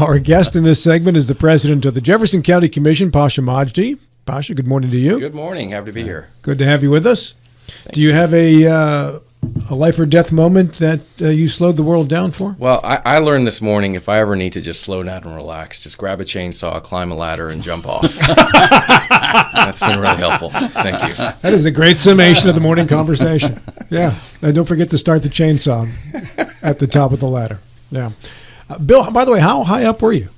Our guest in this segment is the president of the Jefferson County Commission, Pasha Majdi. Pasha, good morning to you. Good morning. Happy to be here. Good to have you with us. Do you have a life or death moment that you slowed the world down for? Well, I learned this morning if I ever need to just slow down and relax, just grab a chainsaw, climb a ladder, and jump off. That's been really helpful. Thank you. That is a great summation of the morning conversation. Yeah. And don't forget to start the chainsaw at the top of the ladder. Yeah. Bill, by the way, how high up were you?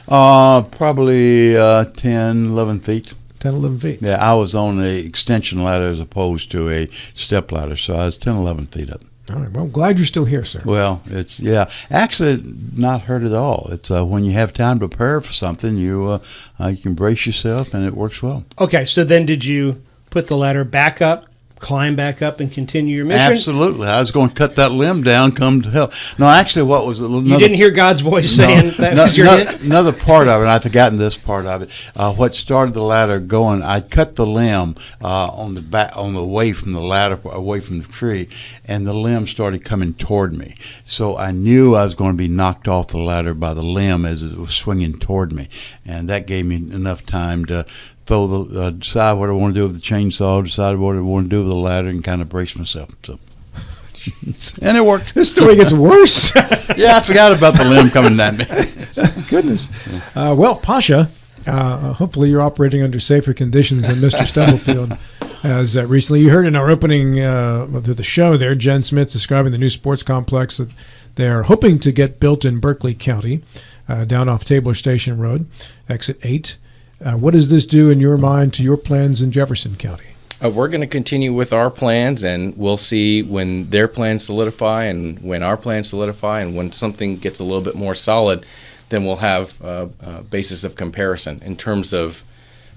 Probably 10, 11 feet. 10, 11 feet. Yeah, I was on the extension ladder as opposed to a step ladder, so I was 10, 11 feet up. All right. Well, I'm glad you're still here, sir. Well, it's, actually not hurt at all. It's when you have time to prepare for something, you can brace yourself, and it works well. Okay, so then did you put the ladder back up, climb back up, and continue your mission? Absolutely. I was going to cut that limb down, come to hell. No, actually, what was another... You didn't hear God's voice saying that was your hint? Another part of it, and I've forgotten this part of it, what started the ladder going, I cut the limb on the back, on the way from the ladder, away from the tree, and the limb started coming toward me. So I knew I was going to be knocked off the ladder by the limb as it was swinging toward me, and that gave me enough time to decide what I want to do with the chainsaw, decide what I want to do with the ladder, and kind of brace myself. So, and it worked. This story gets worse. Yeah, I forgot about the limb coming down. Goodness. Well, Pasha, hopefully you're operating under safer conditions than Mr. Stubblefield has recently. You heard in our opening to the show there, Jen Smith describing the new sports complex that they're hoping to get built in Berkeley County, down off Tabler Station Road, exit 8. What does this do in your mind to your plans in Jefferson County? We're going to continue with our plans, and we'll see when their plans solidify and when our plans solidify, and when something gets a little bit more solid, then we'll have a basis of comparison in terms of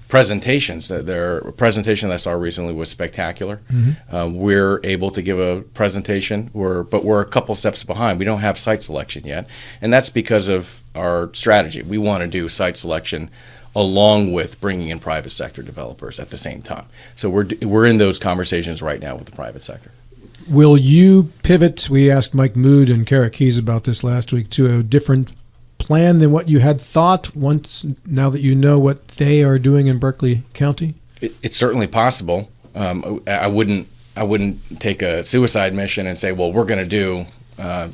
presentations. Their presentation that I saw recently was spectacular. Mm-hmm. We're able to give a presentation, but we're a couple steps behind. We don't have site selection yet, and that's because of our strategy. We want to do site selection along with bringing in private sector developers at the same time. So we're in those conversations right now with the private sector. Will you pivot? We asked Mike Mood and Kara Keys about this last week, to a different plan than what you had thought now that you know what they are doing in Berkeley County? It's certainly possible. I wouldn't take a suicide mission and say, well, we're going to do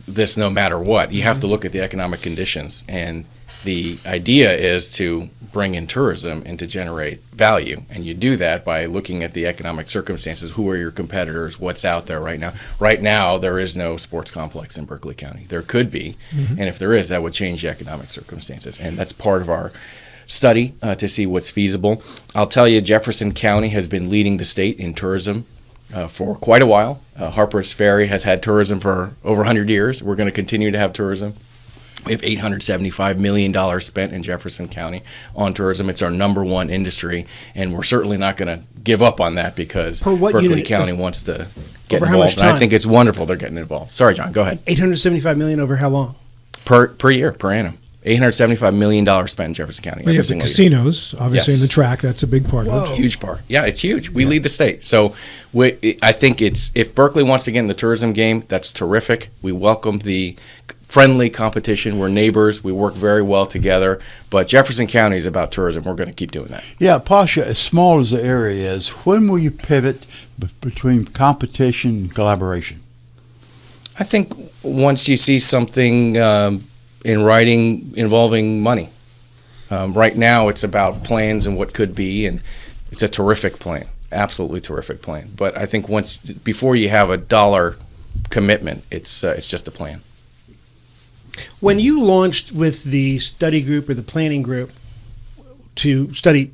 this no matter what. You have to look at the economic conditions, and the idea is to bring in tourism and to generate value. And you do that by looking at the economic circumstances. Who are your competitors? What's out there right now? Right now, there is no sports complex in Berkeley County. There could be, and if there is, that would change the economic circumstances. And that's part of our study to see what's feasible. I'll tell you, Jefferson County has been leading the state in tourism for quite a while. Harper's Ferry has had tourism for over 100 years. We're going to continue to have tourism. We have $875 million spent in Jefferson County on tourism. It's our number one industry, and we're certainly not going to give up on that because Berkeley County wants to get involved. And I think it's wonderful they're getting involved. Sorry, John, go ahead. $875 million over how long? Per year, per annum. $875 million spent in Jefferson County. Well, you have the casinos, obviously, in the track. That's a big part of it. Huge part. Yeah, it's huge. We lead the state. So I think if Berkeley wants to get in the tourism game, that's terrific. We welcome the friendly competition. We're neighbors. We work very well together. But Jefferson County is about tourism. We're going to keep doing that. Yeah, Pasha, as small as the area is, when will you pivot between competition and collaboration? I think once you see something in writing involving money. Right now it's about plans and what could be, and it's a terrific plan, absolutely terrific plan. But I think before you have a dollar commitment, it's just a plan. When you launched with the study group or the planning group to study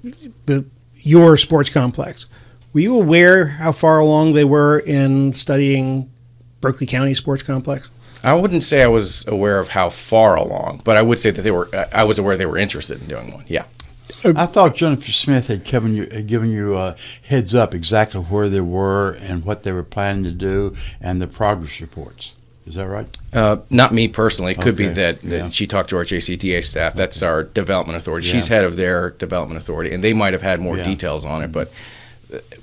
your sports complex, were you aware how far along they were in studying Berkeley County sports complex? I wouldn't say I was aware of how far along, but I would say that I was aware they were interested in doing one. Yeah. I thought Jennifer Smith had given you a heads up exactly where they were and what they were planning to do and the progress reports. Is that right? Not me personally. It could be that she talked to our JCTA staff. That's our development authority. She's head of their development authority, and they might have had more details on it. But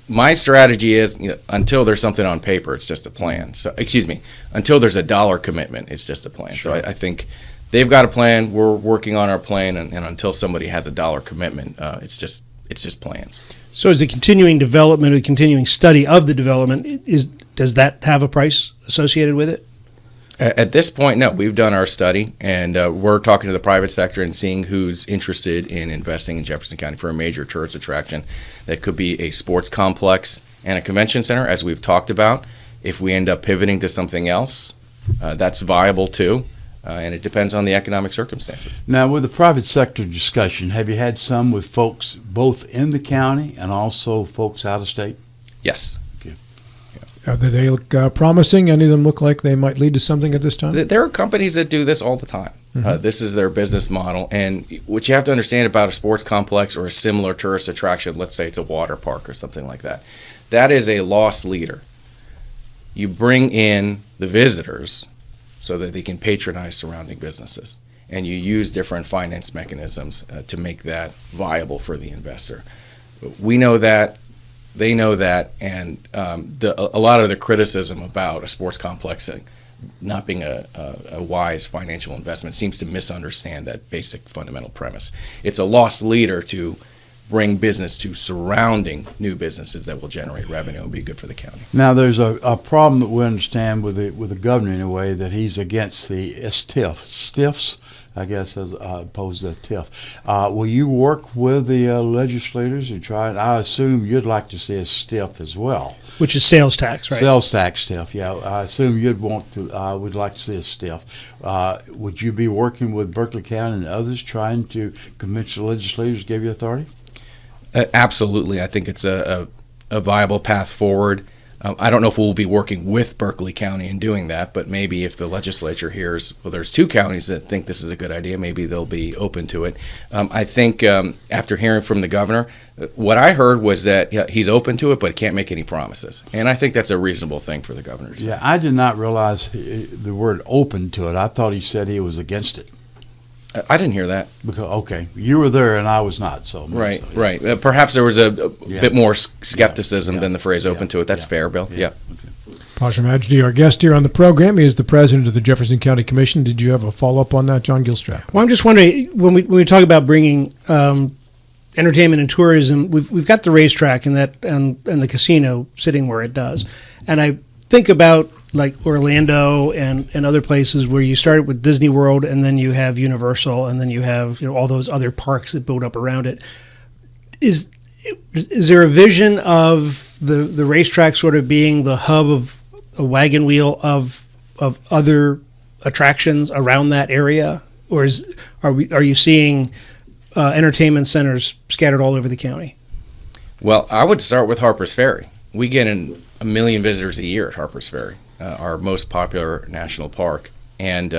my strategy is, until there's something on paper, it's just a plan. So, until there's a dollar commitment, it's just a plan. Sure. So I think they've got a plan. We're working on our plan, and until somebody has a dollar commitment, it's just plans. So is the continuing development or the continuing study of the development, does that have a price associated with it? At this point, no. We've done our study, and we're talking to the private sector and seeing who's interested in investing in Jefferson County for a major tourist attraction that could be a sports complex and a convention center, as we've talked about. If we end up pivoting to something else, that's viable too. And it depends on the economic circumstances. Now, with the private sector discussion, have you had some with folks both in the county and also folks out of state? Yes. Do they look promising? Any of them look like they might lead to something at this time? There are companies that do this all the time. This is their business model. And what you have to understand about a sports complex or a similar tourist attraction, let's say it's a water park or something like that, that is a loss leader. You bring in the visitors so that they can patronize surrounding businesses. And you use different finance mechanisms to make that viable for the investor. We know that, they know that, and a lot of the criticism about a sports complex not being a wise financial investment seems to misunderstand that basic fundamental premise. It's a loss leader to bring business to surrounding new businesses that will generate revenue and be good for the county. Now, there's a problem that we understand with the governor in a way, that he's against the STIFs, I guess, as opposed to TIF. Will you work with the legislators who try it? I assume you'd like to see a STIF as well. Which is sales tax, right? Sales tax STIF, yeah. I assume you'd would like to see a STIF. Would you be working with Berkeley County and others trying to convince the legislators to give you authority? Absolutely. I think it's a viable path forward. I don't know if we'll be working with Berkeley County in doing that, but maybe if the legislature hears, well, there's two counties that think this is a good idea, maybe they'll be open to it. I think after hearing from the governor, what I heard was that he's open to it, but can't make any promises. And I think that's a reasonable thing for the governor to say. Yeah, I did not realize the word open to it. I thought he said he was against it. I didn't hear that. Because, okay, you were there and I was not. So right, so, yeah. Right. Perhaps there was a bit more skepticism than the phrase "open to it." That's fair, Bill. Yeah. Okay. Pasha Majdi, our guest here on the program, he is the president of the Jefferson County Commission. Did you have a follow-up on that, John Gilstrap? Well, I'm just wondering, when we talk about bringing entertainment and tourism, we've got the racetrack and the casino sitting where it does, and I think about like Orlando and other places where you start with Disney World and then you have Universal and then you have all those other parks that build up around it. Is there a vision of the racetrack sort of being the hub of a wagon wheel of other attractions around that area, or are you seeing entertainment centers scattered all over the county? Well, I would start with Harper's Ferry. We get in 1 million visitors a year at Harper's Ferry, our most popular national park, and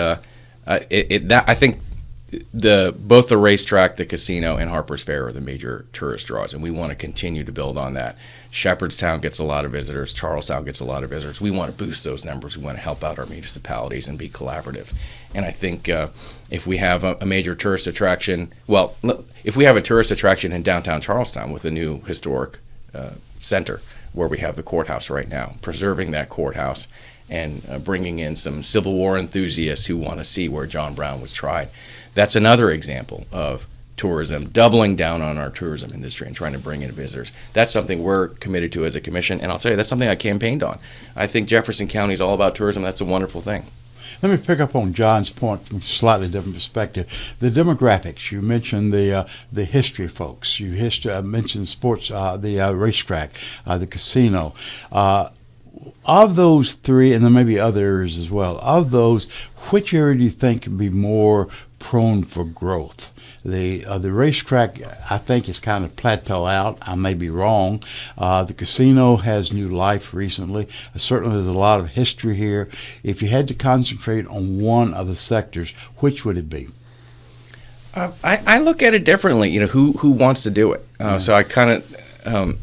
I think both the racetrack, the casino, and Harper's Ferry are the major tourist draws, and we want to continue to build on that. Shepherdstown gets a lot of visitors. Charlestown gets a lot of visitors. We want to boost those numbers. We want to help out our municipalities and be collaborative. And I think if we have a major tourist attraction, well, if we have a tourist attraction in downtown Charlestown with a new historic center where we have the courthouse right now, preserving that courthouse and bringing in some Civil War enthusiasts who want to see where John Brown was tried. That's another example of tourism, doubling down on our tourism industry and trying to bring in visitors. That's something we're committed to as a commission, and I'll tell you, that's something I campaigned on. I think Jefferson County is all about tourism. That's a wonderful thing. Let me pick up on John's point from a slightly different perspective. The demographics, you mentioned the history folks. You mentioned sports, the racetrack, the casino. Of those three, and there may be other areas as well, of those, which area do you think can be more prone for growth? The racetrack, I think, is kind of plateau out. I may be wrong. The casino has new life recently. Certainly there's a lot of history here. If you had to concentrate on one of the sectors, which would it be? I look at it differently. You know, who wants to do it? So I kind of,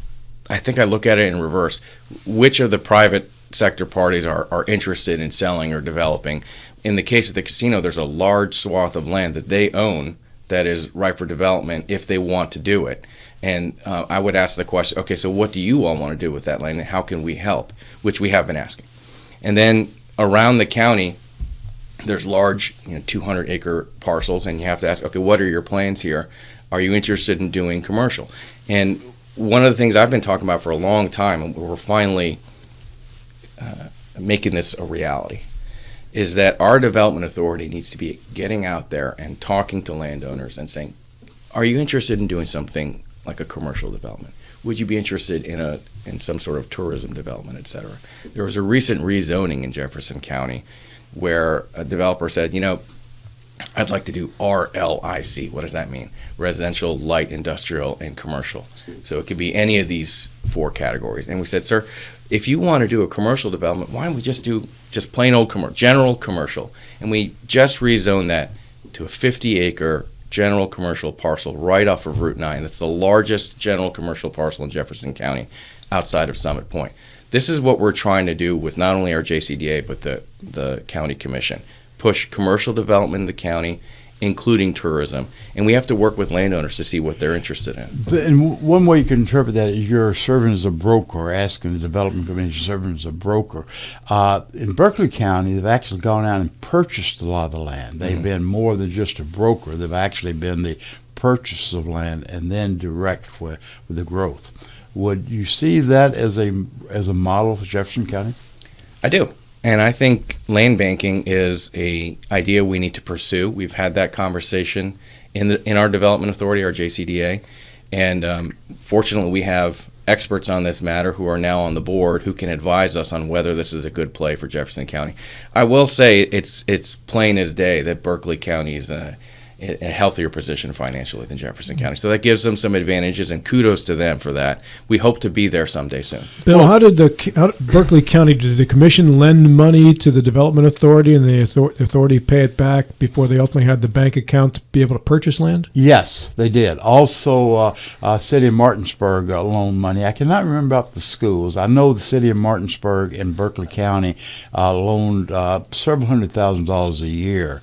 I think I look at it in reverse. Which of the private sector parties are interested in selling or developing? In the case of the casino, there's a large swath of land that they own that is ripe for development if they want to do it. And I would ask the question, okay, so what do you all want to do with that land and how can we help? Which we have been asking. And then around the county, there's large, 200-acre parcels, and you have to ask, okay, what are your plans here? Are you interested in doing commercial? And one of the things I've been talking about for a long time, and we're finally making this a reality, is that our development authority needs to be getting out there and talking to landowners and saying, are you interested in doing something like a commercial development? Would you be interested in some sort of tourism development, et cetera? There was a recent rezoning in Jefferson County where a developer said, I'd like to do RLIC. What does that mean? Residential, light industrial, and commercial. So it could be any of these 4 categories. And we said, sir, if you want to do a commercial development, why don't we just do just plain old general commercial? And we just rezoned that to a 50-acre general commercial parcel right off of Route 9. That's the largest general commercial parcel in Jefferson County outside of Summit Point. This is what we're trying to do with not only our JCDA, but the county commission. Push commercial development in the county, including tourism. And we have to work with landowners to see what they're interested in. And one way you can interpret that is you're serving as a broker, asking the development commission, serving as a broker. In Berkeley County, they've actually gone out and purchased a lot of the land. They've been more than just a broker. They've actually been the purchase of land and then direct with the growth. Would you see that as a model for Jefferson County? I do. And I think land banking is a idea we need to pursue. We've had that conversation in our development authority, our JCDA, and fortunately we have experts on this matter who are now on the board who can advise us on whether this is a good play for Jefferson County. I will say it's plain as day that Berkeley County is a healthier position financially than Jefferson County. So that gives them some advantages, and kudos to them for that. We hope to be there someday soon. Bill, how did Berkeley County, did the commission lend money to the development authority and the authority pay it back before they ultimately had the bank account to be able to purchase land? Yes, they did. Also, City of Martinsburg loaned money. I cannot remember about the schools. I know the City of Martinsburg and Berkeley County loaned several $100,000 a year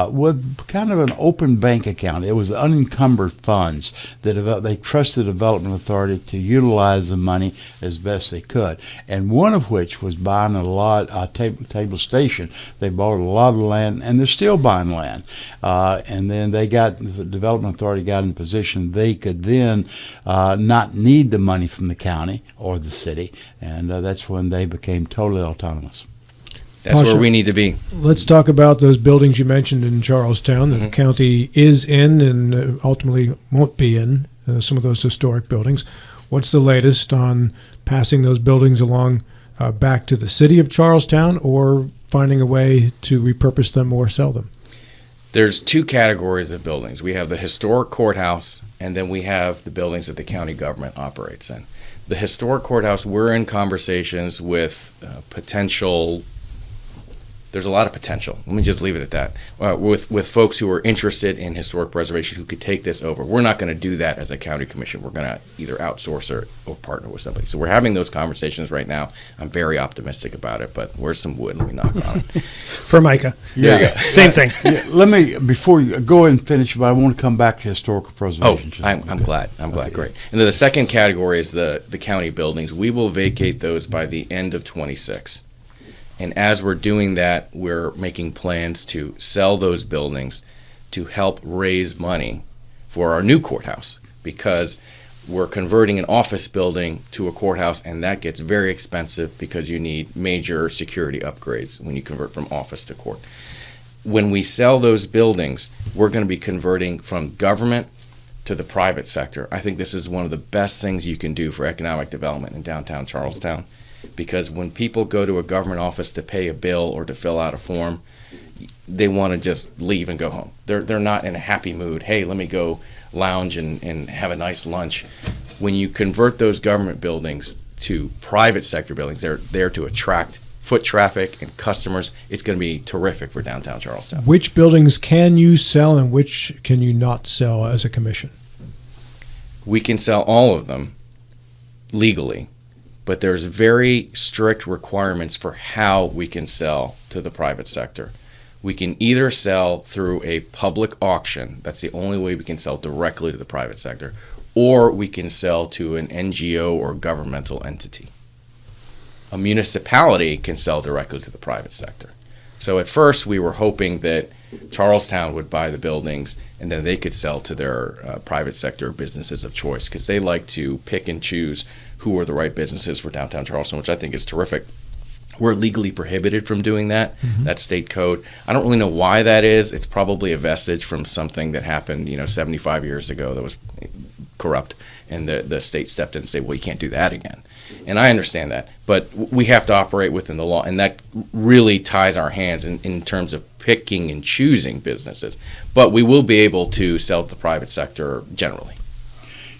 with kind of an open bank account. It was unencumbered funds that they trusted the development authority to utilize the money as best they could. And one of which was buying a lot, Table Station. They bought a lot of land, and they're still buying land. And then the development authority got in a position they could then not need the money from the county or the city, and that's when they became totally autonomous. That's Pasha, where we need to be. Let's talk about those buildings you mentioned in Charlestown that the county is in and ultimately won't be in, some of those historic buildings. What's the latest on passing those buildings along back to the city of Charlestown or finding a way to repurpose them or sell them? There's 2 categories of buildings. We have the historic courthouse, and then we have the buildings that the county government operates in. The historic courthouse, we're in conversations with potential. There's a lot of potential. Let me just leave it at that. With folks who are interested in historic preservation who could take this over. We're not going to do that as a county commission. We're going to either outsource or partner with somebody. So we're having those conversations right now. I'm very optimistic about it, but where's some wood? Let me knock on it. Formica. There you go. Same thing. Let me, before you go ahead and finish, but I want to come back to historical preservation. I'm glad. I'm glad. Great. And then the second category is the county buildings. We will vacate those by the end of 26. And as we're doing that, we're making plans to sell those buildings to help raise money for our new courthouse, because we're converting an office building to a courthouse, and that gets very expensive because you need major security upgrades when you convert from office to court. When we sell those buildings, we're going to be converting from government to the private sector. I think this is one of the best things you can do for economic development in downtown Charlestown. Because when people go to a government office to pay a bill or to fill out a form, they want to just leave and go home. They're not in a happy mood. Hey, let me go lounge and have a nice lunch. When you convert those government buildings to private sector buildings, they're there to attract foot traffic and customers. It's going to be terrific for downtown Charlestown. Which buildings can you sell and which can you not sell as a commission? We can sell all of them legally. But there's very strict requirements for how we can sell to the private sector. We can either sell through a public auction. That's the only way we can sell directly to the private sector. Or we can sell to an NGO or governmental entity. A municipality can sell directly to the private sector. So at first we were hoping that Charlestown would buy the buildings and then they could sell to their private sector businesses of choice, because they like to pick and choose who are the right businesses for downtown Charleston, which I think is terrific. We're legally prohibited from doing that. That's state code. I don't really know why that is. It's probably a vestige from something that happened, 75 years ago that was corrupt, and the state stepped in and said, well, you can't do that again. And I understand that, but we have to operate within the law, and that really ties our hands in terms of picking and choosing businesses. But we will be able to sell to the private sector generally.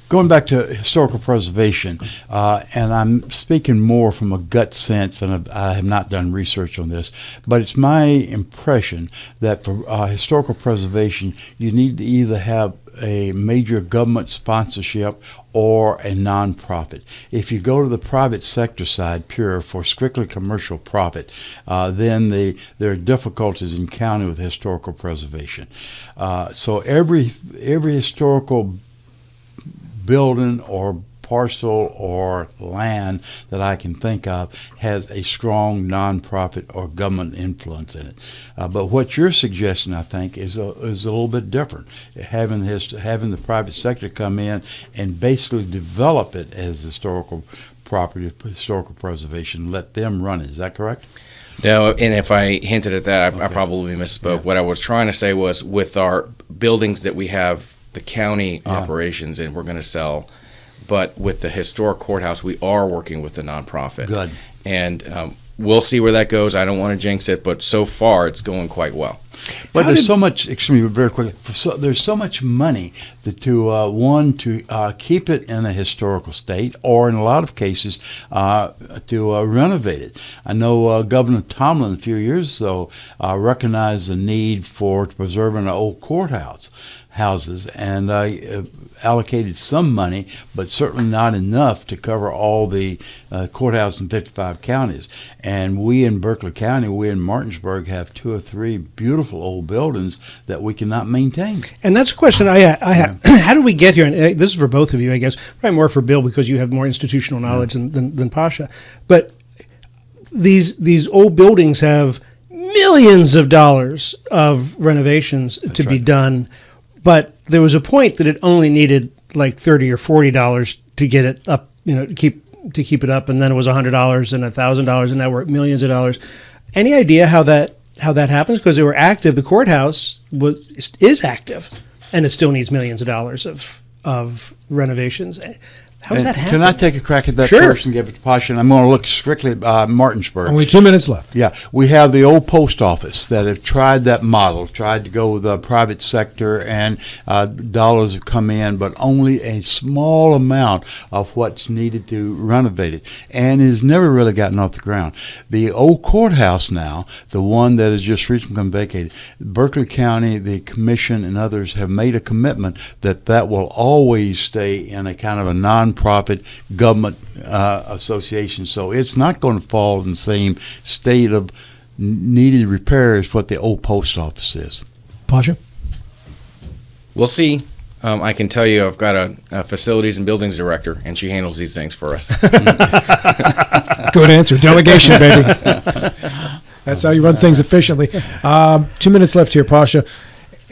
Going back to historical preservation, and I'm speaking more from a gut sense, and I have not done research on this, but it's my impression that for historical preservation, you need to either have a major government sponsorship or a nonprofit. If you go to the private sector side, pure for strictly commercial profit, then there are difficulties in county with historical preservation. So every historical building or parcel or land that I can think of has a strong nonprofit or government influence in it. But what you're suggesting, I think, is a little bit different. Having the private sector come in and basically develop it as historical property, historical preservation, let them run it. Is that correct? No, and if I hinted at that, I probably misspoke. Yeah. What I was trying to say was, with our buildings that we have the county operations and we're going to sell, but with the historic courthouse, we are working with the nonprofit. Good. And we'll see where that goes. I don't want to jinx it, but so far it's going quite well. But there's so much, excuse me, very quickly, there's so much money to keep it in a historical state, or in a lot of cases to renovate it. I know Governor Tomlin a few years ago recognized the need for preserving the old houses, and allocated some money, but certainly not enough to cover all the courthouses in 55 counties. And we in Berkeley County, we in Martinsburg, have 2 or 3 beautiful old buildings that we cannot maintain. And that's a question I have. How did we get here? And this is for both of you, I guess. Probably more for Bill, because you have more institutional knowledge than Pasha. But these old buildings have millions of dollars of renovations to be done. But there was a point that it only needed like $30 or $40 to get it up, to keep it up, and then it was $100 and $1,000, and now we're at millions of dollars. Any idea how that happens? Because they were active. The courthouse is active, and it still needs millions of dollars of renovations. How does that happen? Can I take a crack at that Sure. first and give it to Pasha? And I'm going to look strictly at Martinsburg. Only 2 minutes left. Yeah, we have the old post office that have tried that model, tried to go with the private sector, and dollars have come in, but only a small amount of what's needed to renovate it, and it has never really gotten off the ground. The old courthouse now, the one that has just recently been vacated, Berkeley County, the commission, and others have made a commitment that will always stay in a kind of a non-profit government association, so it's not going to fall in the same state of needed repair as what the old post office is. Pasha? We'll see. I can tell you I've got a facilities and buildings director, and she handles these things for us. Good answer. Delegation, baby. That's how you run things efficiently. 2 minutes left here, Pasha.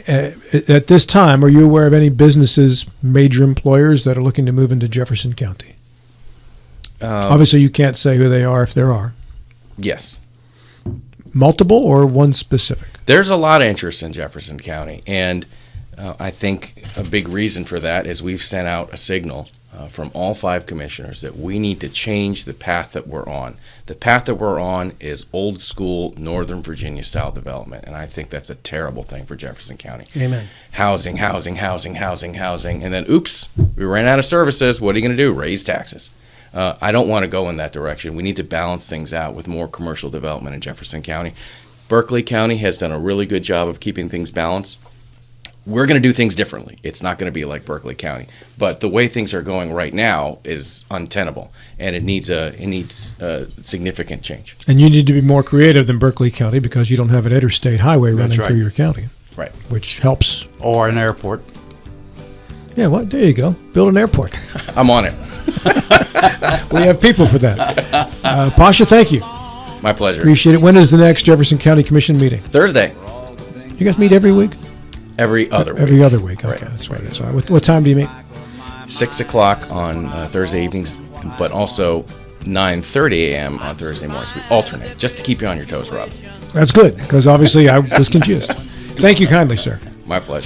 At this time, are you aware of any businesses, major employers, that are looking to move into Jefferson County? Obviously, you can't say who they are if there are. Yes. Multiple or one specific? There's a lot of interest in Jefferson County, and I think a big reason for that is we've sent out a signal from all 5 commissioners that we need to change the path that we're on. The path that we're on is old school Northern Virginia style development, and I think that's a terrible thing for Jefferson County. Amen. Housing, and then oops, we ran out of services. What are you going to do? Raise taxes. I don't want to go in that direction. We need to balance things out with more commercial development in Jefferson County. Berkeley County has done a really good job of keeping things balanced. We're going to do things differently. It's not going to be like Berkeley County, but the way things are going right now is untenable, and it needs significant change. And you need to be more creative than Berkeley County, because you don't have an interstate highway running through your county, right? Which helps. Or an airport. Yeah, well, there you go. Build an airport. I'm on it. We have people for that. Pasha, thank you. My pleasure. Appreciate it. When is the next Jefferson County Commission meeting? Thursday, You guys meet every week? every other week. Every other week. Okay, Right. that's what it is. All right. What time do you meet? 6 o'clock on Thursday evenings, but also 9:30 a.m. on Thursday mornings. We alternate, just to keep you on your toes, Rob. That's good, because obviously I was confused. Thank you kindly, sir. My pleasure.